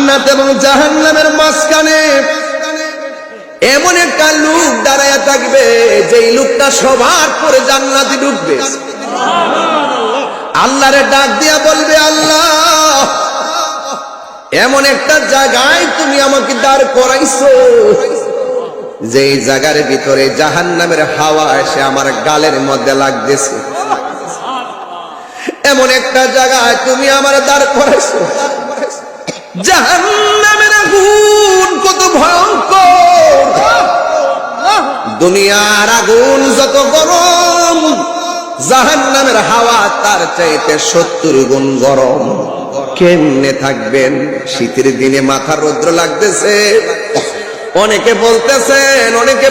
জান্নাত এবং জাহান্নামের মাঝখানে এমন একটা লোক দাঁড়ায় থাকবে যেই লোকটা সবার পরে জান্নাতে ঢুকবে। আল্লাহরে ডাক দিয়া বলবে, আল্লাহ এমন একটা জায়গায় তুমি আমাকে দাঁড় করাইছো যেই জায়গার ভিতরে জাহান্নামের হাওয়া এসে আমার গালের মধ্যে লাগতেছে। এমন একটা জায়গায় তুমি আমার দাঁড় করাইছো, জাহান্নামের আগুন কত ভয়ঙ্কর। দুনিয়ার আগুন যত গরম, জাহান্নামের হাওয়া তার চাইতে 70 গুণ গরম। কেমনে থাকবেন? শীতের দিনে মাথার রৌদ্র লাগতেছে। অনেকে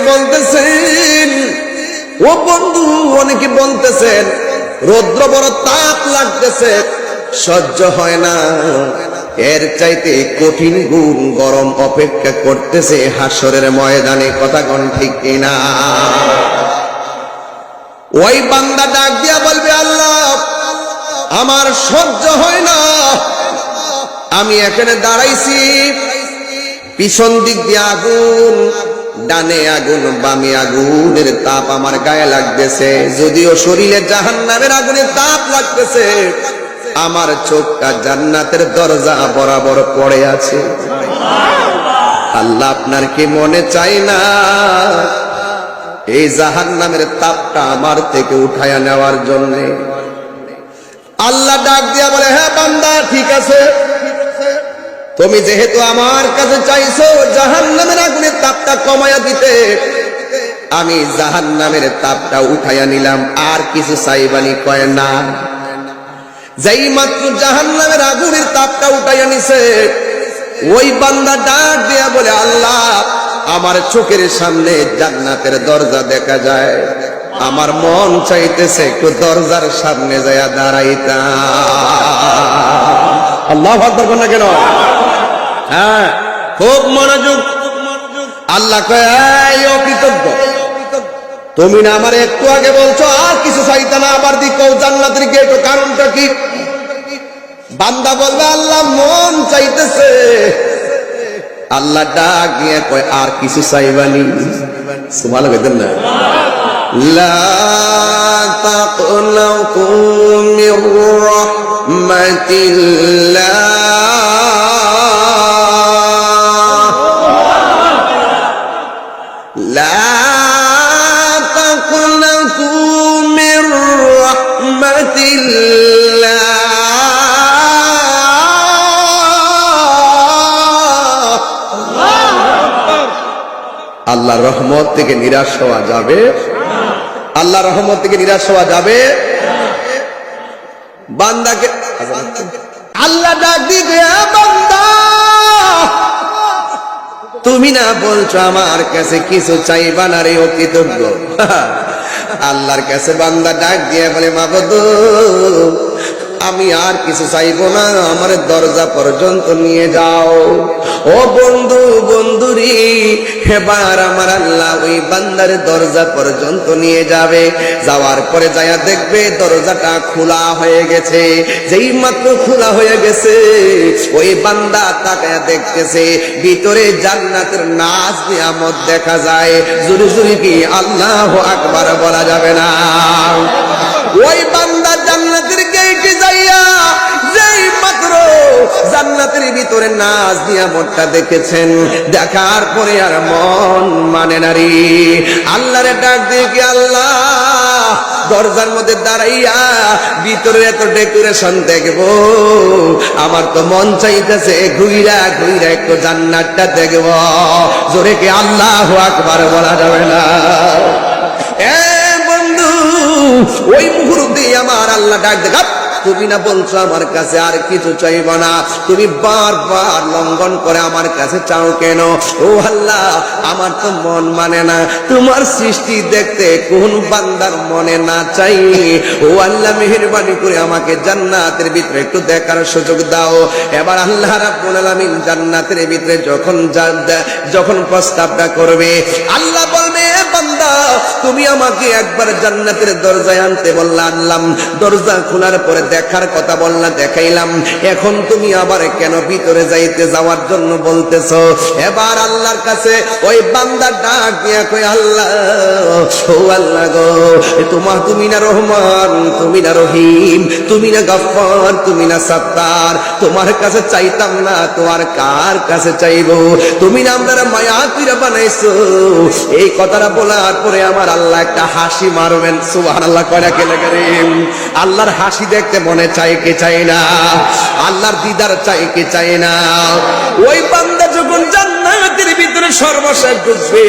বলতেছেন ও বন্ধু, অনেকে বলতেছেন রৌদ্র বড় তাপ লাগতেছে, সহ্য হয় না। এর চাইতে কঠিন গুণ গরম অপেক্ষা করতেছে হাসরের ময়দানে। কথা কোন ঠিক কিনা? ওই বান্দা ডাক দিয়া বলবে, আল্লাহ আমার সহ্য হয় না, আমি এখানে দাঁড়াইছি, পিছন দিক দিয়ে আগুন, ডানে আগুন বামে আগুনের তাপ আমার গায়ে লাগতেছে। যদিও শরীরে জাহান্নামের আগুনের তাপ লাগতেছে, আমার চোখটা জান্নাতের দরজা বরাবর পড়ে আছে। আল্লাহ আপনার কি মনে চাই না এই জাহান্নামের তাপটা আমার থেকে উঠায়া নেওয়ার জন্য? আল্লাহ ডাক দিয়া বলে, হ্যাঁ বান্দা, ঠিক আছে, তুমি যেহেতু আমার কাছে চাইছো জাহান্নামের আগুনের তাপটা কমায়া দিতে, আমি জাহান্নামের তাপটা উঠাইয়া নিলাম, আর কিছু চাইবানি? কয় না। যেই মাত্র জাহান্নামের আগুনের তাপটা উঠাইয়া নিছে, ওই বান্দা ডাক দিয়া বলে, আল্লাহ আমার চোখের সামনে জান্নাতের দরজা দেখা যায়, আমার মন চাইতেছে একটু দরজার সামনে যায়া দাঁড়াইতাম। আল্লাহু আকবার বলেন না কেন? হ্যাঁ, খুব মনোযোগ। আল্লাহ কয়, এই অকৃতজ্ঞ, তুমি না আমার একটু আগে বলছো আর কিছু চাইতে না, আবার দিকো জান্নাতের গেট, কারণটা কি? বান্দা বলবে, আল্লাহ মন চাইতেছে। আল্লাহ ডাক দিয়ে কয়, আর কিছু চাইবানি? সুবহানাল্লাহ কইতেন না? লা তাকনাতু মির রাহমাতিল্লাহ, লা তাকনাতু মির রাহমাতিল্লাহ, আল্লাহর রহমত থেকে নিরাশ হওয়া যাবে? আল্লাহর রহমত থেকে নিরাশ হওয়া যাবে? বান্দাকে আল্লাহ ডাক দিবে, বান্দা তুমি না বলছো আমার কাছে কিছু চাইবা না রে অকৃতজ্ঞ। আল্লাহর কাছে বান্দা ডাক দিয়ে বলে, মাবুদ আমি আর কিছু চাইবো না, আমার দরজা পর্যন্ত নিয়ে যাও। ও বন্ধু, বন্ধুরি, এবার আমার আল্লাহ ওই বান্দার দরজা পর্যন্ত নিয়ে যাবে। যাওয়ার পরে যায়া দেখবে দরজাটা খোলা হয়ে গেছে। যেই মাত্র খোলা হয়ে গেছে, ওই বান্দা তাকায়া দেখতেছে ভিতরে জান্নাতের নাজ নিয়ামত দেখা যায়। জোরে জোরে কি আল্লাহু আকবার বলা যাবে না? ওই বান্দা জান্নাতের গেটে যাইয়া যেই মাত্র জান্নাতের ভিতরে নাজ নিয়ামতটা দেখেছেন, দেখার পরে আর মন মানে না রে। আল্লাহরে ডাক দিয়ে কি, আল্লাহ দরজার মধ্যে দাঁড়াইয়া ভিতরে এত ডেকোরেশন দেখবো, আমার তো মন চাইতেছে ঘুইরা ঘুইরা একটু জান্নাতটা দেখবো। জোরে কি আল্লাহু আকবার বলা যাবে না? ওই মুহূর্তে আমার আল্লাহ ডাক দেখ, তুমি না বলছো আমার কাছে আর কিছু চাইবা না, তুমি বারবার লঙ্ঘন করে আমার কাছে চাও কেন? ও আল্লাহ, আমার তো মন মানে না, তোমার সৃষ্টি দেখতে কোন বান্দার মনে না চাই? ও আল্লাহ মেহেরবানি করে আমাকে জান্নাতের ভিতরে একটু দেখার সুযোগ দাও। এবার আল্লাহ রাব্বুল আলামিন জান্নাতের ভিতরে যখন প্রস্তাবটা করবে, আল্লাহ বলবে, বান্দা আল্লাহ তুমি আমাকে একবার জান্নাতের দরজায় আনতে বললা, আনলাম। দরজা খোলার পরে দেখার কথা বললা, দেখাইলাম। এখন তুমি আবার কেন ভিতরে যাওয়ার জন্য বলতেছো? এবার আল্লাহর কাছে ওই বান্দা ডাক দিয়া কই, আল্লাহ ও আল্লাহ গো, তুমি না রহমান, তুমি না রহিম, তুমি না গফফার, তুমি না সাত্তার। তোমার কাছে চাইতাম না, তোমার কার কাছে চাইবো? তুমি না আমরা মায়া কইরা বানাইছো। এই কথাটা বলার পরে আমার আল্লাহ একটা হাসি মারবেন। সুবহানাল্লাহ কয়টা কেলে করিম। আল্লাহর হাসি দেখতে মনে চায় কে চায় না? আল্লাহর দিদার চায় কে চায় না? ওই বান্দা যখন জান্নাতের ভিতরে সর্বশেষ ঢুকবে,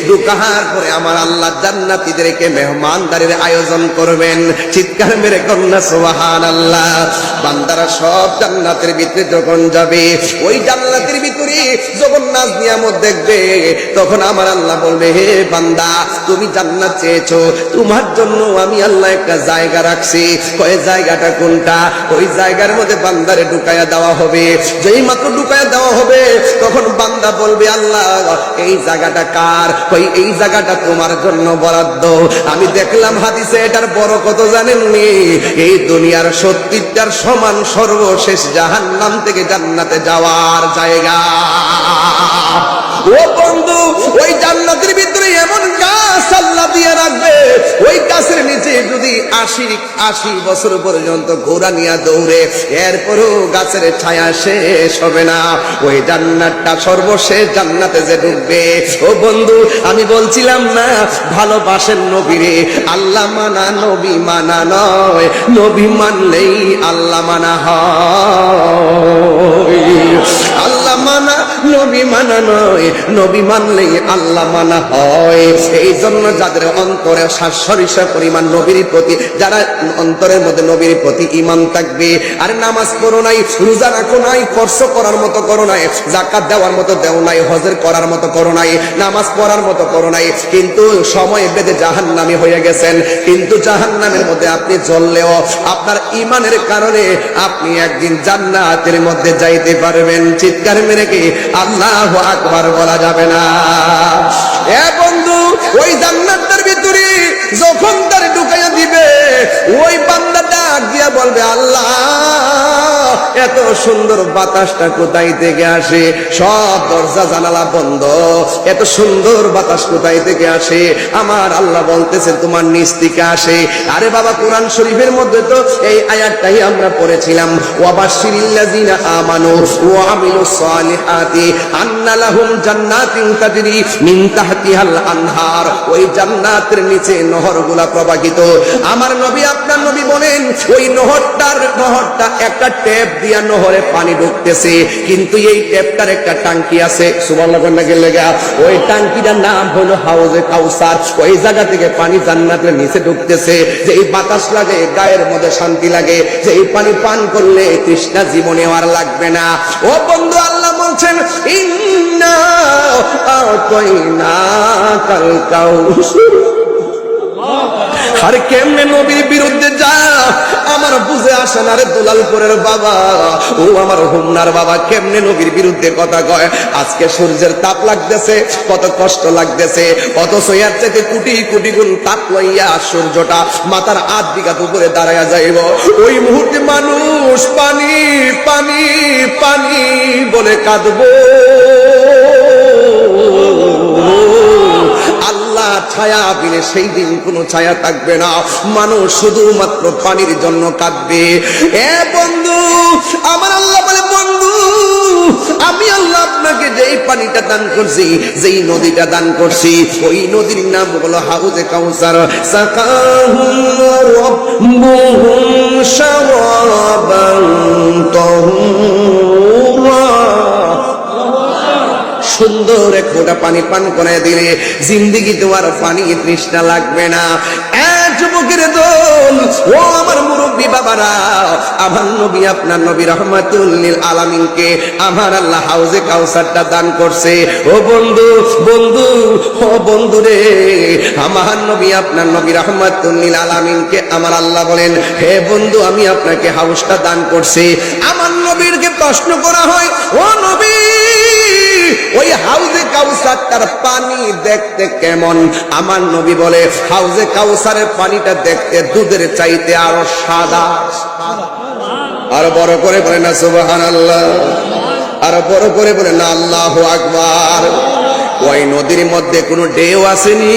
ঢুকার পরে আমার আল্লাহ জান্নাতীদেরকে মেহমানদারির আয়োজন করবেন। চিৎকার মেরে কন্যা সুবহানাল্লাহ। বান্দারা সব জান্নাতের ভিতরে যখন যাবে, ওই জান্নাতের ভিতরে যখন নাজ নিয়ামত দেখবে, তখন আমার আল্লাহ বলবে, হে বান্দা তুমি জান্নাত চেয়েছো, তোমার জন্য আমি আল্লাহ একটা জায়গা রাখছি। ওই জায়গাটা কোনটা? ওই জায়গার মধ্যে বান্দারে ঢুকায়া দেওয়া হবে। যেই মাত্র ঢুকায়া দেওয়া হবে, তখন বান্দা বলবে, আল্লাহ এই জায়গাটা কার? কই এই জায়গাটা তোমার জন্য বরাদ্দ। আমি দেখলাম হাদিসে এটার বড় কত জানেননি? এই দুনিয়ার 70টার সমান সর্বশেষ জাহান্নাম থেকে জান্নাতে যাওয়ার জায়গা। ও বন্ধু, ওই জান্নাতের ভিতরে এমন গাছ আল্লাহ দিয়ে রাখবে, ওই গাছের নিচে যদি 80 বছর পর্যন্ত ঘোড়া নিয়ে দৌড়ে, এরপরও গাছের ছায়া শেষ হবে না। ওই জান্নাতটা সর্বশেষ জান্নাতে যে ঢুকবে, ও বন্ধু আমি বলছিলাম না, ভালোবাসেন নবীরে। আল্লাহ মানা নবী মানা নয়, নবী মানলেই আল্লাহ মানা হয়। আল্লাহ মানা নবী মানা নয়, নবী মানলেই আল্লাহ মানা হয়। এই জন্য যাদের অন্তরে সরিষা পরিমাণ নবীর প্রতি, যারা অন্তরের মধ্যে নবীর প্রতি ঈমান থাকবে, আর নামাজ পড়ো নাই, রোজা রাখো নাই, খরচ করার মতো করো নাই, যাকাত দেওয়ার মতো দেও নাই, হজের করার মতো করো নাই, নামাজ পড়ার মতো করো নাই, কিন্তু সময় বেঁধে জাহান্নামী হয়ে গেছেন। কিন্তু জাহান্নামের মধ্যে আপনি জ্বললেও আপনার ঈমানের কারণে আপনি একদিন জান্নাতের মধ্যে যাইতে পারবেন। চিৎকার মেরে কি আল্লাহু আকবার বলা যাবে না? এ বন্ধু, ওই জান্নাতের ভিতরে যখন তার ঢুকাইয়া দিবে, ওই বান্দা ডাক দিয়া বলবে, আল্লাহ এত সুন্দর বাতাসটা কোথায় থেকে আসে? সব দরজা জানালা বন্ধ, এত সুন্দর বাতাস কোথায় থেকে আসে? আমার আল্লাহ বলতেছে তোমার নিচ থেকে আসে। আরে বাবা, কোরআন শরীফের মধ্যে তো এই আয়াতটাই আমরা পড়েছিলাম, ওয়াবাশশিরিল্লাযিনা আমানু ওয়া আমিলুস সালিহাতি আন্না লাহুম জান্নাতিন তাজরি মিন তাহতিহাল আনহার। ওই জান্নাতের নিচে নহরগুলা প্রবাহিত। আমার নবী আপনার নবী বলেন, ওই নহরটা একটা ট্যাপ দিয়া নহরে পানি ঢুকতেছে, কিন্তু এই ট্যাপটার একটা টাঙ্কি আছে। সুবহানাল্লাহ লাগা, ওই টাঙ্কিটার নাম হলো হাউজে কাউসার। ওই জায়গা থেকে পানি জান্নাতের নিচে ঢুকতেছে। যে এই বাতাস লাগে, গায়ের মধ্যে শান্তি লাগে, যে এই পানি পান করলে তৃষ্ণা জীবনে আর লাগবে না। ও বন্ধু, আল্লাহ বলছেন, ইন্না আতাইনাকাল কাউসার। আর কেমনে নবীর বিরুদ্ধে যা আমার বুঝে আসে না রে দুলালপুরের বাবা, ও আমার হোমনার বাবা, কেমনে নবীর বিরুদ্ধে কথা কয়। আজকে সূর্যের তাপ লাগতেছে, কত কষ্ট লাগতেছে, অথচ এর থেকে কোটি কোটি গুণ তাপ লইয়া সূর্যটা মাথার 8 বিঘা উপরে দাঁড়াইয়া যাইব। ওই মুহূর্তে মানুষ পানি পানি পানি বলে কাঁদবো। আল্লাহ ছায়া বিনে সেই দিন কোনো ছায়া থাকবে না, মানুষ শুধুমাত্র পানির জন্য কাঁদবে। এ বন্ধু, আমার আল্লাহ বলে, বন্ধু আমি আল্লাহ আপনাকে যেই পানিটা দান করছি, যেই নদীটা দান করছি, ওই নদীর নাম হলো হাউজে কাউসার। সাকাহুম রাব্বুহুম শারাবান তাহুরা। সুন্দর এক ফোঁটা পানি পান করে দিলে জিন্দিগি তোমার পানি তৃষ্ণা লাগবে না। যুবকের দল, ও আমার মুরব্বী বাবারা, আমার নবী আপনার নবী রাহমাতুল লিল আলামিনকে আমার আল্লাহ হাউজে কাউসারটা দান করছে। ও বন্ধু বন্ধু, ও বন্ধু রে, আমার নবী আপনার নবী রাহমাতুল লিল আলামিনকে আমার আল্লাহ বলেন, হে বন্ধু আমি আপনাকে হাউসটা দান করছি। আমার নবীরকে প্রশ্ন করা হয়, ও নবী ওই হাউজে কাউসার কাউসারটার পানি দেখতে কেমন? আমার নবী বলে হাউজে কাউসারের পানিটা দেখতে দুধের চাইতে আরো সাদা। আরো বড় করে বলে না সুবহানাল্লাহ, আরো বড় করে বলে না আল্লাহু আকবার। ওই নদীর মধ্যে কোনো ঢেউ আসেনি,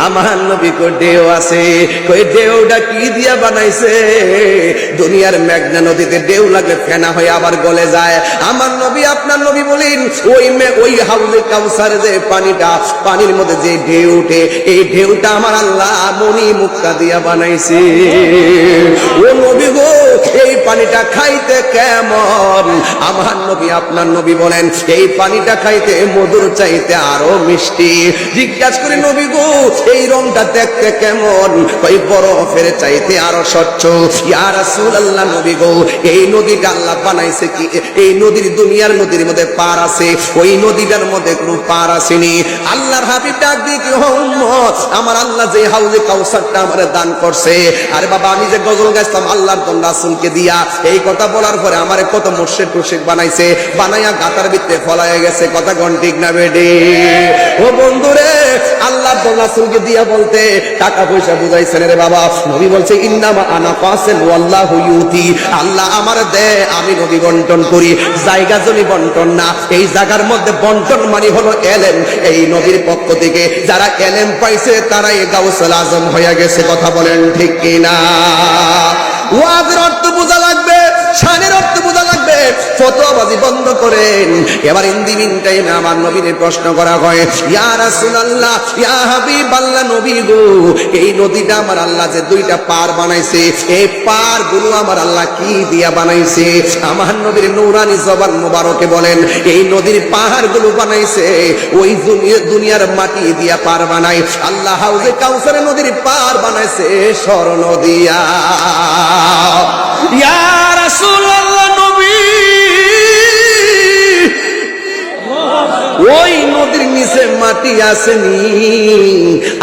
আমার নবী কো ঢেউ আছে। কই ঢেউটা কি দিয়া বানাইছে? দুনিয়ার মেঘনা নদীতে ঢেউ লাগলে ফেনা হয়ে আবার গলে যায়। আমার নবী আপনার নবী বলেন ওই হাউজে কাউসার যে পানিটা, পানির মধ্যে যে ঢেউ উঠে, এই ঢেউটা আমার আল্লাহ মনি মুক্তা দিয়া বানাইছে। ও নবী গো, এই পানিটা খাইতে কেমন? আমার নবী আপনার নবী বলেন এই পানিটা খাইতে মধুর চাইতে আরো মিষ্টি। জিজ্ঞাসা করে নবী গো, এই রংটা দেখতে কেমন? ওই বরফের চাইতে আরো স্বচ্ছ। ইয়া রাসূলুল্লাহ, নবী গো, এই নদীটা আল্লাহ বানাইছে কি? এই নদীর দুনিয়ার নদীর মধ্যে পার আছে, ওই নদীটার মধ্যে কোনো পার আসেনি। আল্লাহর হাবিব ডাক দিয়ে কি, উম্মত, আমার আল্লাহ যে হাউজে কাউসারটা আমারে দান করছে, আরে বাবা আমি যে গজল গাইতাম আল্লাহর দন রাসূলকে দিয়া, এই কথা বলার পরে আমারে কত মুর্শিদ টুর্শিদ বানাইছে, বানাইয়া গাতার ভিতরে ফলাইয়া গেছে। কথা কোন ঠিক না বেডি? ও বন্ধুরে, আল্লাহর দন রাসূলকে দিয়া বলতে টাকা পয়সা বুঝাইছেন রে বাবা। নবী বলছে ইন্নামা আনা ফাসিল ওয়াল্লাহু ইউতি, আল্লাহ আমার দে, আমি নবী বন্টন করি। জায়গা জমি বন্টন না, এই জায়গার মধ্যে বন্টন মানে হলো এলেম। এই নবীর পক্ষ থেকে যারা এলেম পাইছে তারাই গাউসুল আজম হয়ে গেছে। কথা বলেন ঠিক কিনা? ওয়াজের অর্থ বোঝা লাগবে, শানের অর্থ বোঝা লাগবে, ফতোয়াবাজি বন্ধ করেন। এবার ইন দি মিন টাইমে আমার নবীর প্রশ্ন করা হয়, ইয়া রাসূলুল্লাহ, ইয়া হাবিবাল্লাহ, নবী গো, এই নদীটা আমার আল্লাহ যে দুইটা পার বানাইছে, এই পার গুলো আমার আল্লাহ কি দিয়া বানাইছে? আমার নবীর নূরানি জবান মুবারকে বলেন এই নদীর পাহাড় গুলো বানাইছে ওই দুনিয়ার মাটি দিয়া পার বানাই। আল্লাহ হাউজে কাউসারে নদীর পার বানাইছে স্বর্ণ দিয়া। ইয়া রাসূলুল্লাহ, নবী, ওই নদীর নিচে মাটি আসেনি?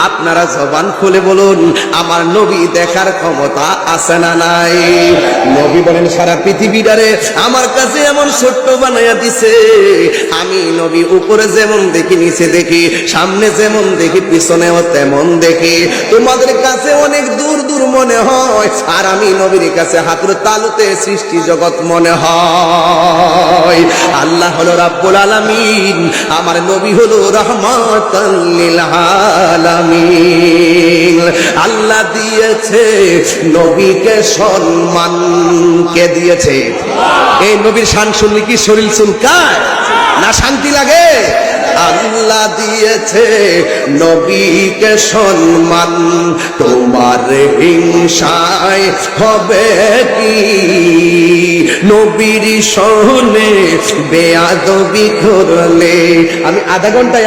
আপনারা জবান খুলে বলুন, আমার নবী দেখার ক্ষমতা আছে না নাই? নবী বলেন সারা পৃথিবীটারে আমার কাছে এমন ছোট্ট বানাইয়া দিছে, আমি নবী উপরে যেমন দেখি, নিচে দেখি, সামনে যেমন দেখি, পিছনেও তেমন দেখি। তোমাদের কাছে অনেক দূর দূর মনে হয়, আর আমি নবীর কাছে হাতের তালুতে সৃষ্টি জগৎ মনে হয়। আল্লাহ হলো রাব্বুল আলামিন, আমার নবী হলো রাহমাতাল লিল আলামিন। আল্লাহ দিয়েছে নবীকে সম্মান। কে দিয়েছে? এই নবীর শান শুনলে কি শরীর চুলকায় না শান্তি লাগে? আল্লাহ দিয়েছে নবীকে সম্মান, তোমার হিংসায় হবে কি? নবীর শোনে বেয়াদবি করলে। আমি আধা ঘন্টায়